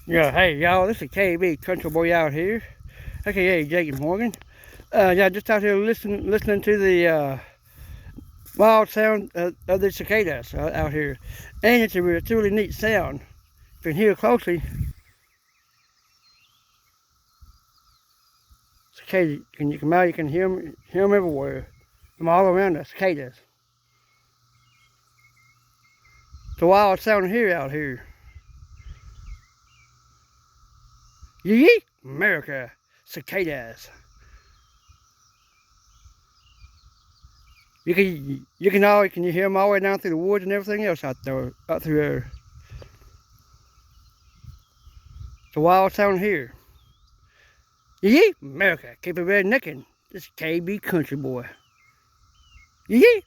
Yeah, hey y'all, this is KB Country Boy out here, aka Jake Morgan. Yeah, just out here listening to the wild sound of the cicadas out here, and it's a really neat sound. If you can hear closely, cicadas. You can hear them everywhere, from all around us. Cicadas. It's a wild sound here out here. Yee, America, cicadas. Can you hear them all the way down through the woods and everything else out through there. It's a wild sound here. Yee, America, keep it red necking. This KB Country Boy. Yee.